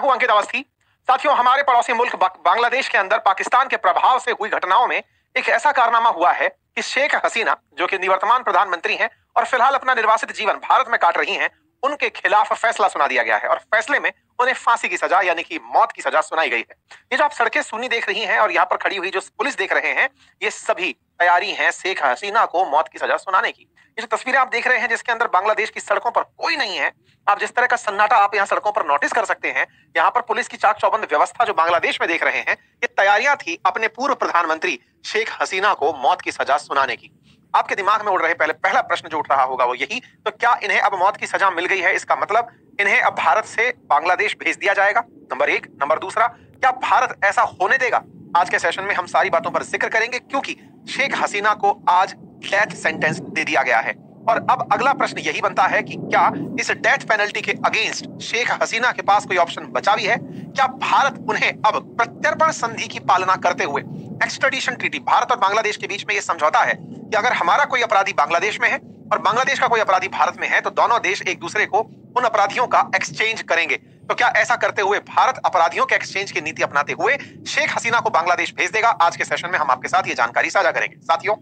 हूं अंकित अवस्थी। साथियों, हमारे पड़ोसी मुल्क बांग्लादेश के अंदर पाकिस्तान के प्रभाव से हुई घटनाओं में एक ऐसा कारनामा हुआ है कि शेख हसीना, जो कि निवर्तमान प्रधानमंत्री हैं और फिलहाल अपना निर्वासित जीवन भारत में काट रही हैं, उनके खिलाफ फैसला सुना दिया गया है और फैसले में उन्हें फांसी की सजा यानी कि मौत की सजा सुनाई गई है। ये जो आप सड़कें सुनी देख रही हैं और यहाँ पर खड़ी हुई जो पुलिस देख रहे हैं, ये सभी तैयारी है शेख हसीना को मौत की सजा सुनाने की। ये जो तस्वीरें आप देख रहे हैं जिसके अंदर बांग्लादेश की सड़कों पर कोई नहीं है, आप जिस तरह का सन्नाटा आप यहाँ सड़कों पर नोटिस कर सकते हैं, यहाँ पर पुलिस की चाक चौबंद व्यवस्था जो बांग्लादेश में देख रहे हैं, ये तैयारियां थी अपने पूर्व प्रधानमंत्री शेख हसीना को मौत की सजा सुनाने की। आपके दिमाग में उड़ रहे पहला प्रश्न जो उठ रहा होगा वो यही, तो क्या इन्हें अब मौत की सजा मिल गई है? इसका मतलब इन्हें अब भारत से बांग्लादेश भेज दिया जाएगा, नंबर एक। नंबर दूसरा, क्या भारत ऐसा होने देगा? आज के सेशन में हम सारी बातों पर जिक्र करेंगे, क्योंकि शेख हसीना को आज डेथ सेंटेंस दे दिया गया है। और अब अगला प्रश्न यही बनता है कि क्या इस डेथ पेनल्टी के अगेंस्ट शेख हसीना के पास कोई ऑप्शन बचा भी है? क्या भारत उन्हें अब प्रत्यर्पण संधि की पालना करते हुए, एक्स्ट्राडिशन ट्रीटी, भारत और बांग्लादेश के बीच में यह समझौता है कि अगर हमारा कोई अपराधी बांग्लादेश में है और बांग्लादेश का कोई अपराधी भारत में है तो दोनों देश एक दूसरे को उन अपराधियों का एक्सचेंज करेंगे। तो क्या ऐसा करते हुए भारत अपराधियों के एक्सचेंज की नीति अपनाते हुए शेख हसीना को बांग्लादेश भेज देगा? आज के सेशन में हम आपके साथ ये जानकारी साझा करेंगे। साथियों,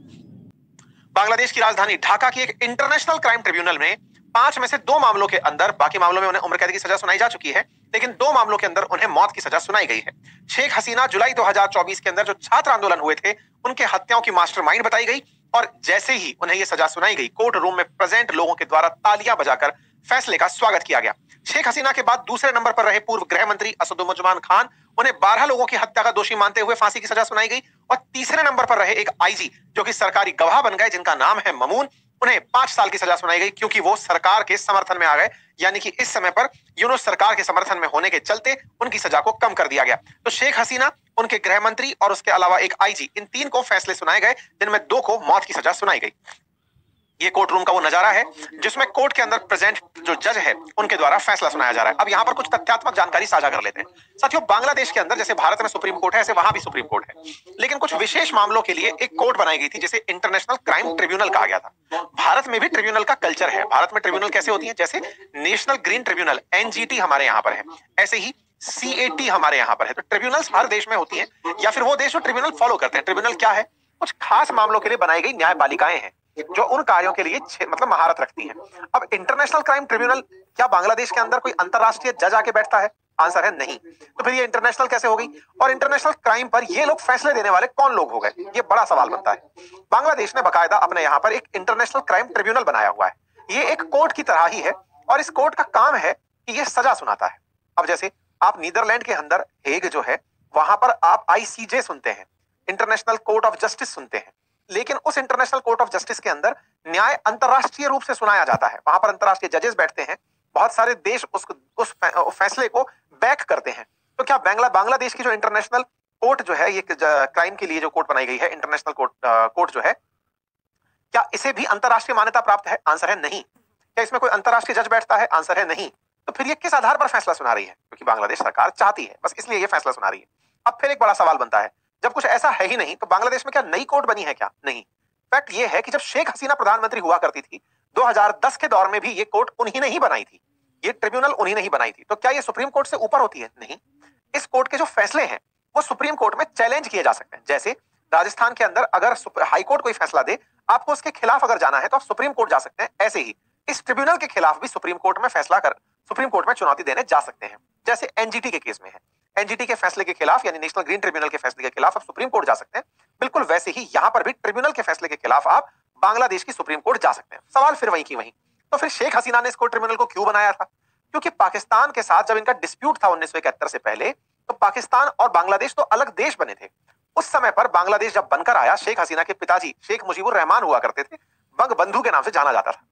बांग्लादेश की राजधानी ढाका की एक इंटरनेशनल क्राइम ट्रिब्यूनल में 5 में से 2 मामलों के अंदर, बाकी मामलों में उन्हें उम्र कैद की सजा सुनाई जा चुकी है, लेकिन 2 मामलों के अंदर उन्हें मौत की सजा सुनाई गई है। शेख हसीना जुलाई 2024 के अंदर जो छात्र आंदोलन हुए थे, उनके हत्याओं की मास्टरमाइंड बताई गई और जैसे ही उन्हें यह सजा सुनाई गई, कोर्ट रूम में प्रेजेंट लोगों के द्वारा तालियां बजाकर फैसले का स्वागत किया गया। शेख हसीना के बाद दूसरे नंबर पर रहे पूर्व गृह मंत्री असदुज्जमान खान, उन्हें 12 लोगों की हत्या का दोषी मानते हुए फांसी की सजा सुनाई गई। और तीसरे नंबर पर रहे एक आईजी जो कि सरकारी गवाह बन गए, जिनका नाम है ममून, उन्हें 5 साल की सजा सुनाई गई क्योंकि वो सरकार के समर्थन में आ गए, यानी कि इस समय पर यूनुस सरकार के समर्थन में होने के चलते उनकी सजा को कम कर दिया गया। तो शेख हसीना, उनके गृह मंत्री और उसके अलावा एक आईजी, इन 3 को फैसले सुनाए गए, जिनमें 2 को मौत की सजा सुनाई गई। ये कोर्ट रूम का वो नजारा है जिसमें कोर्ट के अंदर प्रेजेंट जो जज है उनके द्वारा फैसला सुनाया जा रहा है। अब यहाँ पर कुछ तथ्यात्मक जानकारी साझा कर लेते हैं। साथियों, बांग्लादेश के अंदर जैसे भारत में सुप्रीम कोर्ट है, ऐसे वहां भी सुप्रीम कोर्ट है, लेकिन कुछ विशेष मामलों के लिए एक कोर्ट बनाई गई थी जिसे इंटरनेशनल क्राइम ट्रिब्यूनल कहा गया था। भारत में भी ट्रिब्यूनल का कल्चर है। भारत में ट्रिब्यूनल कैसे होती है? जैसे नेशनल ग्रीन ट्रिब्यूनल एनजीटी हमारे यहाँ पर है, ऐसे ही सीएटी हमारे यहाँ पर है। तो ट्रिब्यूनल्स हर देश में होती है, या फिर वो देश जो ट्रिब्यूनल फॉलो करते हैं। ट्रिब्यूनल क्या है? कुछ खास मामलों के लिए बनाई गई न्यायपालिकाएं हैं जो उन कार्यों के लिए मतलब महारत रखती हैं। अब इंटरनेशनल क्राइम ट्रिब्यूनल, क्या बांग्लादेश के अंदर कोई अंतरराष्ट्रीय जज आके बैठता है? आंसर है नहीं। तो फिर ये इंटरनेशनल कैसे हो गई? और इंटरनेशनल क्राइम पर ये लोग फैसले देने वाले कौन लोग हो गए? ये बड़ा सवाल बनता है। बांग्लादेश ने बाकायदा अपने यहाँ पर एक इंटरनेशनल क्राइम ट्रिब्यूनल बनाया हुआ है। ये एक कोर्ट की तरह ही है और इस कोर्ट का काम है कि ये सजा सुनाता है। अब जैसे आप नीदरलैंड के अंदर हेग जो है, वहां पर आप आईसीजे सुनते हैं, इंटरनेशनल कोर्ट ऑफ जस्टिस सुनते हैं, लेकिन उस इंटरनेशनल कोर्ट ऑफ जस्टिस के अंदर न्याय अंतरराष्ट्रीय रूप से सुनाया जाता है। वहां पर अंतरराष्ट्रीय जजेस बैठते हैं, बहुत सारे देश उस फैसले को बैक करते हैं। तो क्या बांग्लादेश की जो इंटरनेशनल कोर्ट जो है, ये क्राइम के लिए जो कोर्ट बनाई गई है, इंटरनेशनल कोर्ट जो है, क्या इसे भी अंतरराष्ट्रीय मान्यता प्राप्त है? आंसर है नहीं। क्या इसमें कोई अंतरराष्ट्रीय जज बैठता है? आंसर है नहीं। तो फिर ये किस आधार पर फैसला सुना रही है? क्योंकि बांग्लादेश सरकार चाहती है, बस इसलिए ये फैसला सुना रही है। अब फिर एक बड़ा सवाल बनता है, जब कुछ ऐसा है ही नहीं तो बांग्लादेश में क्या नई कोर्ट बनी है क्या? नहीं। फैक्ट ये है कि जब शेख हसीना प्रधानमंत्री हुआ करती थी, 2010 के दौर में भी ये कोर्ट उन्हीं ने ही बनाई थी, ये ट्रिब्यूनल उन्हीं ने ही बनाई थी। तो क्या ये सुप्रीम कोर्ट से ऊपर होती है? नहीं। इस कोर्ट के जो फैसले हैं वो सुप्रीम कोर्ट में चैलेंज किए जा सकते हैं। जैसे राजस्थान के अंदर अगर हाई कोर्ट कोई फैसला दे, आपको उसके खिलाफ अगर जाना है तो आप सुप्रीम कोर्ट जा सकते हैं। ऐसे ही इस ट्रिब्यूनल के खिलाफ भी सुप्रीम कोर्ट में फैसला कर सुप्रीम कोर्ट में चुनौती देने जा सकते हैं, जैसे एनजीटी के केस में है। एनजीटी के फैसले के खिलाफ, यानी नेशनल ग्रीन ट्रिब्यूनल के फैसले के खिलाफ आप सुप्रीम कोर्ट जा सकते हैं। बिल्कुल वैसे ही यहां पर भी ट्रिब्यूनल के फैसले के खिलाफ आप बांग्लादेश की सुप्रीम कोर्ट जा सकते हैं। सवाल फिर वहीं की वहीं। तो फिर शेख हसीना ने इसको ट्रिब्यूनल को क्यों बनाया था? क्योंकि पाकिस्तान के साथ जब इनका डिस्प्यूट था 1971 से पहले, तो पाकिस्तान और बांग्लादेश तो अलग देश बने थे। उस समय पर बांग्लादेश जब बनकर आया, शेख हसीना के पिताजी शेख मुजीबुर रहमान हुआ करते थे, बंगबंधु के नाम से जाना जाता था।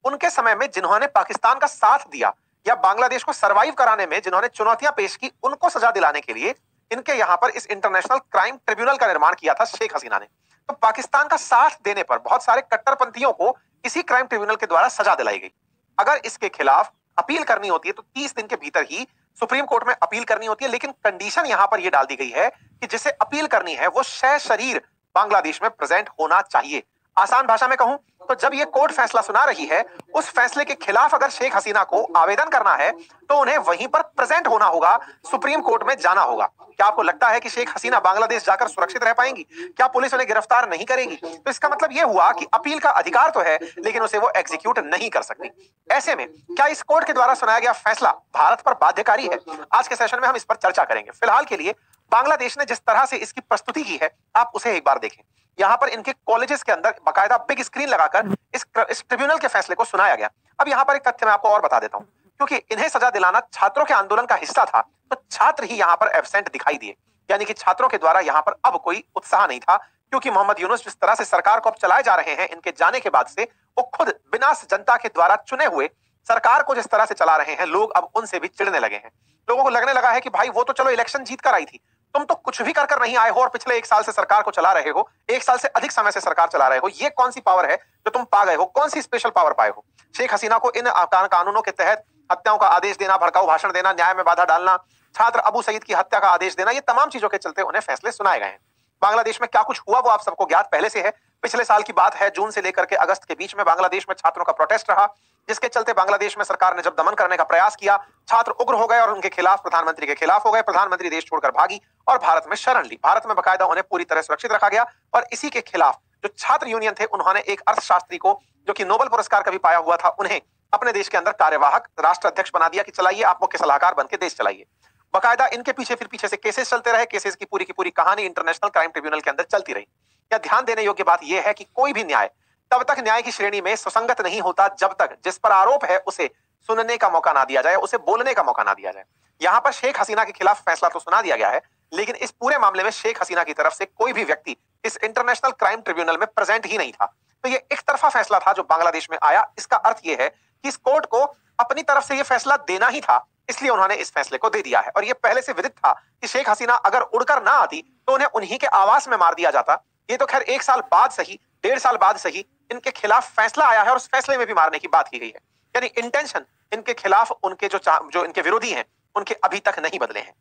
उनके समय में जिन्होंने पाकिस्तान का साथ दिया या बांग्लादेश को सरवाइव कराने में जिन्होंने चुनौतियां पेश की, उनको सजा दिलाने के लिए इनके यहां पर इस इंटरनेशनल क्राइम ट्रिब्यूनल का निर्माण किया था शेख हसीना ने। तो पाकिस्तान का साथ देने पर बहुत सारे कट्टरपंथियों को इसी क्राइम ट्रिब्यूनल के द्वारा सजा दिलाई गई। अगर इसके खिलाफ अपील करनी होती है तो 30 दिन के भीतर ही सुप्रीम कोर्ट में अपील करनी होती है, लेकिन कंडीशन यहां पर यह डाल दी गई है कि जिसे अपील करनी है वो शरीर बांग्लादेश में प्रेजेंट होना चाहिए। आसान भाषा में कहूं तो जब ये कोर्ट फैसला सुना रही है, उस फैसले के खिलाफ अगर शेख हसीना को आवेदन करना है तो उन्हें वहीं पर प्रेजेंट होना होगा, सुप्रीम कोर्ट में जाना होगा। क्या आपको लगता है कि शेख हसीना बांग्लादेश जाकर सुरक्षित रह पाएंगी? क्या पुलिस उन्हें गिरफ्तार नहीं करेगी? तो इसका मतलब यह हुआ कि अपील का अधिकार तो है, लेकिन उसे वो एग्जीक्यूट नहीं कर सकती। ऐसे में क्या इस कोर्ट के द्वारा सुनाया गया फैसला भारत पर बाध्यकारी है? आज के सेशन में हम इस पर चर्चा करेंगे। फिलहाल के लिए बांग्लादेश ने जिस तरह से इसकी प्रस्तुति की है, आप उसे एक बार देखें। यहाँ पर इनके कॉलेजेस के अंदर बाकायदा बिग स्क्रीन लगाकर इस ट्रिब्यूनल के फैसले को सुनाया गया। अब यहाँ पर एक तथ्य मैं आपको और बता देता हूँ, क्योंकि इन्हें सजा दिलाना छात्रों के आंदोलन का हिस्सा था, तो छात्र ही यहाँ पर एब्सेंट दिखाई दिए, यानी कि छात्रों के द्वारा यहाँ पर अब कोई उत्साह नहीं था, क्योंकि मोहम्मद यूनुस जिस तरह से सरकार को अब चलाए जा रहे हैं, इनके जाने के बाद से वो खुद बिना जनता के द्वारा चुने हुए सरकार को जिस तरह से चला रहे हैं, लोग अब उनसे भी चिढ़ने लगे हैं। लोगों को लगने लगा है कि भाई वो तो चलो इलेक्शन जीत कर आई थी, तुम तो कुछ भी कर नहीं आए हो और पिछले 1 साल से सरकार को चला रहे हो, 1 साल से अधिक समय से सरकार चला रहे हो। ये कौन सी पावर है जो तुम पा गए हो? कौन सी स्पेशल पावर पाए हो? शेख हसीना को इन कानूनों के तहत हत्याओं का आदेश देना, भड़काऊ भाषण देना, न्याय में बाधा डालना, छात्र अबू सईद की हत्या का आदेश देना, ये तमाम चीजों के चलते उन्हें फैसले सुनाए गए हैं। बांग्लादेश में क्या कुछ हुआ वो आप सबको ज्ञात पहले से है। पिछले साल की बात है, जून से लेकर के अगस्त के बीच में बांग्लादेश में छात्रों का प्रोटेस्ट रहा, जिसके चलते बांग्लादेश में सरकार ने जब दमन करने का प्रयास किया, छात्र उग्र हो गए और उनके खिलाफ प्रधानमंत्री के खिलाफ हो गए। प्रधानमंत्री देश छोड़कर भागी और भारत में शरण ली। भारत में बाकायदा उन्हें पूरी तरह सुरक्षित रखा गया और इसी के खिलाफ जो छात्र यूनियन थे, उन्होंने एक अर्थशास्त्री को, जो कि नोबेल पुरस्कार कभी पाया हुआ था, उन्हें अपने देश के अंदर कार्यवाहक राष्ट्र अध्यक्ष बना दिया कि चलाइए, आप मुख्य सलाहकार बन के देश चलाइए। बाकायदा इनके पीछे फिर पीछे से केसेस चलते रहे। केसेस की पूरी कहानी इंटरनेशनल क्राइम ट्रिब्यूनल के अंदर चलती रही। क्या ध्यान देने योग्य बात यह है कि कोई भी न्याय तब तक न्याय की श्रेणी में सुसंगत नहीं होता जब तक जिस पर आरोप है उसे सुनने का मौका ना दिया जाए, उसे बोलने का मौका ना दिया जाए। यहाँ पर शेख हसीना के खिलाफ फैसला तो सुना दिया गया है, लेकिन इस पूरे मामले में शेख हसीना की तरफ से कोई भी व्यक्ति इस इंटरनेशनल क्राइम ट्रिब्यूनल में प्रेजेंट ही नहीं था। तो ये एक तरफा फैसला था जो बांग्लादेश में आया। इसका अर्थ यह है कि इस कोर्ट को अपनी तरफ से यह फैसला देना ही था, इसलिए उन्होंने इस फैसले को दे दिया है। और यह पहले से विदित था कि शेख हसीना अगर उड़कर ना आती तो उन्हें उन्हीं के आवास में मार दिया जाता। ये तो खैर 1 साल बाद सही, 1.5 साल बाद सही, इनके खिलाफ फैसला आया है और उस फैसले में भी मारने की बात की गई है। यानी इंटेंशन इनके खिलाफ, उनके जो इनके विरोधी हैं, उनके अभी तक नहीं बदले हैं।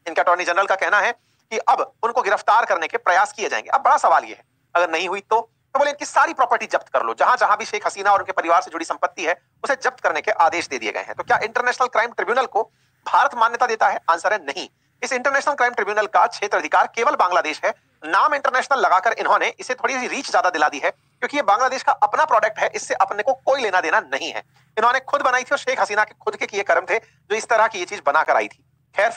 इनके अटॉर्नी जनरल का कहना है कि अब उनको गिरफ्तार करने के प्रयास किए जाएंगे। अब बड़ा सवाल यह है, अगर नहीं हुई तो बोले इनकी सारी प्रॉपर्टी जब्त कर लो, जहां जहां भी शेख हसीना और उनके परिवार से जुड़ी संपत्ति है उसे जब्त करने के आदेश दे दिए गए हैं। तो क्या इंटरनेशनल क्राइम ट्रिब्यूनल को भारत मान्यता देता है? आंसर है नहीं। इस इंटरनेशनल क्राइम ट्रिब्यूनल का क्षेत्र अधिकार केवल बांग्लादेश है। नाम इंटरनेशनल लगाकर इन्होंने इसे थोड़ी सी रीच ज्यादा दिला दी है, क्योंकि ये बांग्लादेश का अपना प्रोडक्ट है, इससे अपने को कोई लेना देना नहीं है। इन्होंने खुद बनाई थी और शेख हसीना के खुद के किए कर्म थे जो इस तरह की ये चीज बनाकर आई थी। खैर